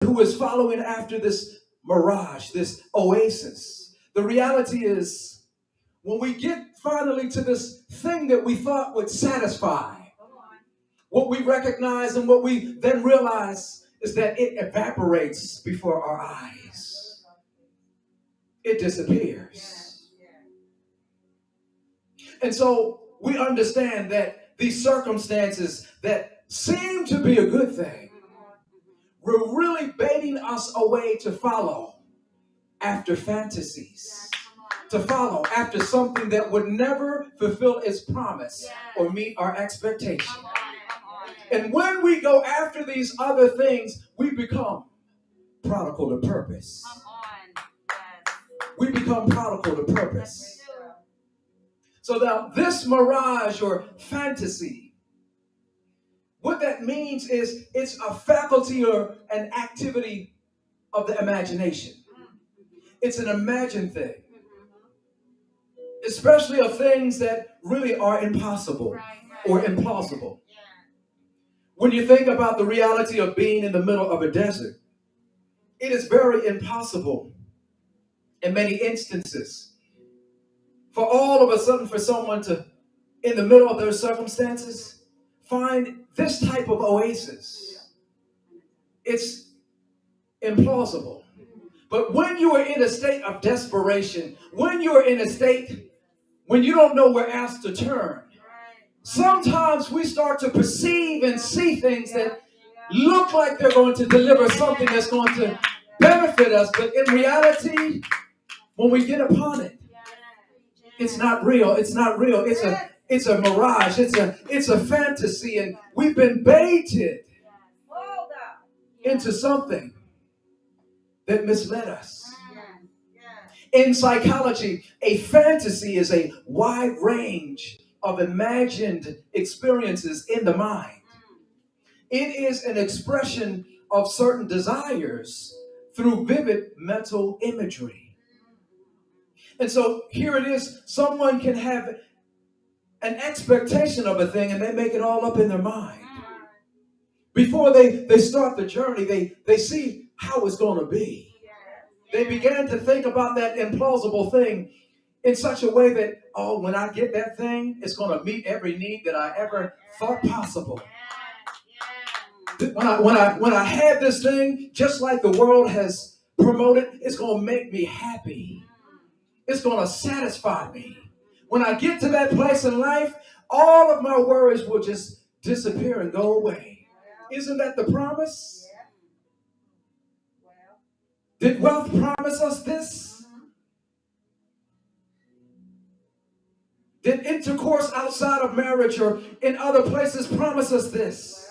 who is following after this mirage, this oasis. The reality is, when we get finally to this thing that we thought would satisfy, what we recognize and what we then realize is that it evaporates before our eyes. It disappears. And so we understand that these circumstances that seem to be a good thing were really baiting us away to follow after fantasies, to follow after something that would never fulfill its promise or meet our expectation. And when we go after these other things, we become prodigal to purpose. We become prodigal to purpose. So now this mirage or fantasy, what that means is it's a faculty or an activity of the imagination. It's an imagined thing, especially of things that really are impossible or implausible. When you think about the reality of being in the middle of a desert, it is very impossible in many instances for all of a sudden for someone to, in the middle of their circumstances, find this type of oasis. It's implausible. But when you are in a state of desperation, when you are in a state when you don't know where else to turn, sometimes we start to perceive and see things that look like they're going to deliver something that's going to benefit us, but in reality, when we get upon it, it's not real. It's not real. It's a mirage. It's a fantasy, and we've been baited into something that misled us. In psychology, a fantasy is a wide range of imagined experiences in the mind. It is an expression of certain desires through vivid mental imagery. And so here it is, someone can have an expectation of a thing and they make it all up in their mind. Before they start the journey, they see how it's going to be. They began to think about that implausible thing in such a way that, oh, when I get that thing, it's going to meet every need that I ever thought possible. When I have this thing, just like the world has promoted, it's going to make me happy. It's going to satisfy me. When I get to that place in life, all of my worries will just disappear and go away. Isn't that the promise? Did wealth promise us this? Did intercourse outside of marriage or in other places promise us this?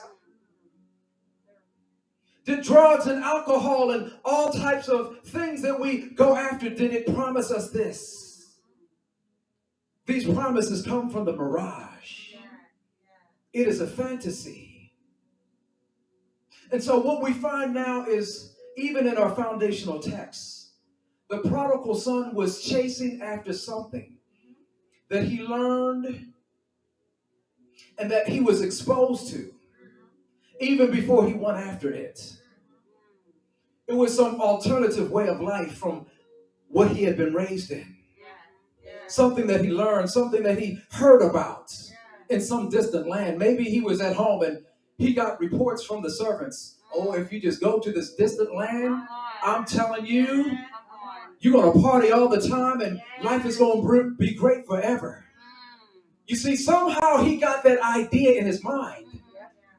Did drugs and alcohol and all types of things that we go after, did it promise us this? These promises come from the mirage. It is a fantasy. And so what we find now is, even in our foundational text, the prodigal son was chasing after something that he learned and that he was exposed to even before he went after it. It was some alternative way of life from what he had been raised in. Something that he learned, something that he heard about in some distant land. Maybe he was at home and he got reports from the servants. Oh, if you just go to this distant land, I'm telling you, you're going to party all the time and life is going to be great forever. You see, somehow he got that idea in his mind.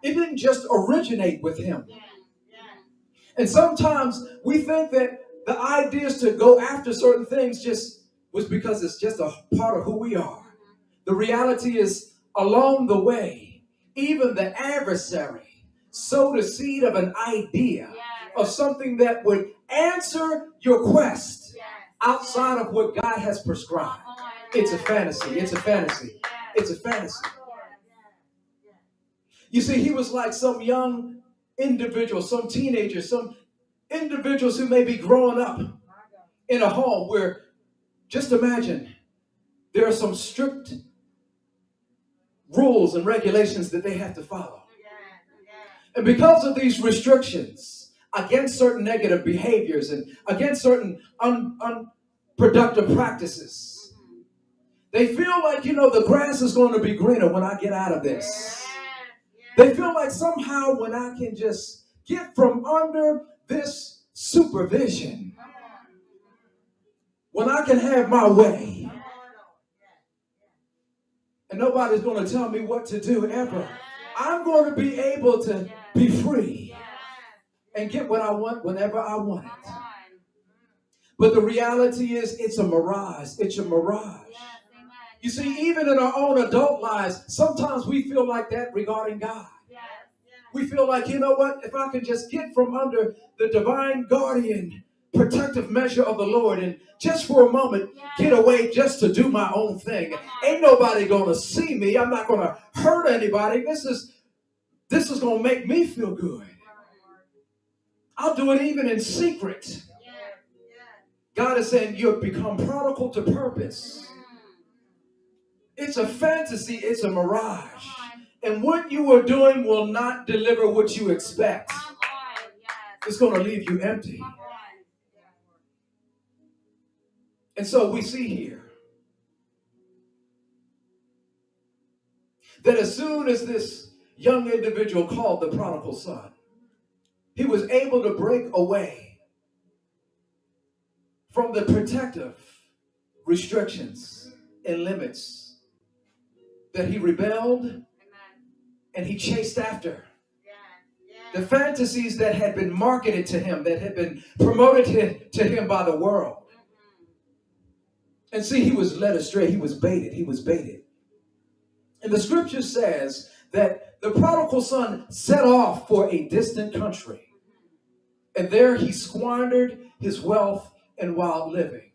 It didn't just originate with him. And sometimes we think that the ideas to go after certain things just was because it's just a part of who we are. The reality is, along the way, even the adversary sowed a seed of an idea of something that would answer your quest outside of what God has prescribed. It's a fantasy. It's a fantasy. It's a fantasy. You see, he was like some young individual, some teenagers, some individuals who may be growing up in a home where, just imagine, there are some strict rules and regulations that they have to follow. And because of these restrictions, against certain negative behaviors and against certain unproductive practices. They feel like, the grass is going to be greener when I get out of this. They feel like somehow when I can just get from under this supervision, when I can have my way, and nobody's going to tell me what to do ever, I'm going to be able to be free and get what I want whenever I want it. But the reality is, it's a mirage. It's a mirage. You see, even in our own adult lives, sometimes we feel like that regarding God. We feel like, you know what, if I can just get from under the divine guardian protective measure of the Lord and just for a moment get away just to do my own thing. Ain't nobody going to see me. I'm not going to hurt anybody. This is going to make me feel good. I'll do it even in secret. God is saying you've become prodigal to purpose. It's a fantasy. It's a mirage. And what you are doing will not deliver what you expect. It's going to leave you empty. And so we see here that as soon as this young individual called the prodigal son, he was able to break away from the protective restrictions and limits that he rebelled and he chased after. The fantasies that had been marketed to him, that had been promoted to him by the world. And see, he was led astray. He was baited. He was baited. And the scripture says that the prodigal son set off for a distant country. And there he squandered his wealth in wild living.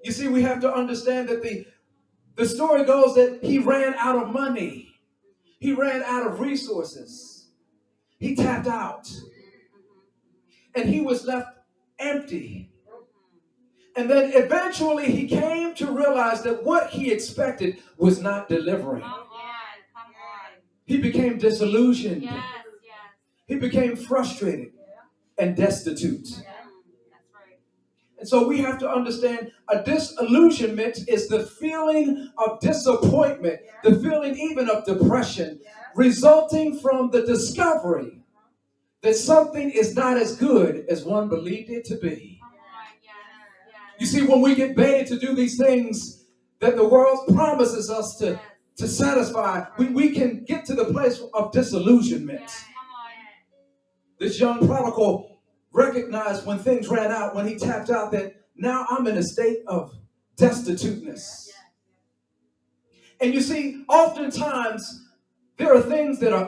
You see, we have to understand that the story goes that he ran out of money. He ran out of resources. He tapped out. And he was left empty. And then eventually he came to realize that what he expected was not delivering. Come on. He became disillusioned. Yes. He became frustrated and destitute. That's right. And so we have to understand a disillusionment is the feeling of disappointment, the feeling even of depression, resulting from the discovery that something is not as good as one believed it to be. You see, when we get baited to do these things that the world promises us to satisfy, we can get to the place of disillusionment. This young prodigal recognized when things ran out, when he tapped out, that now I'm in a state of destituteness. And you see, oftentimes there are things that are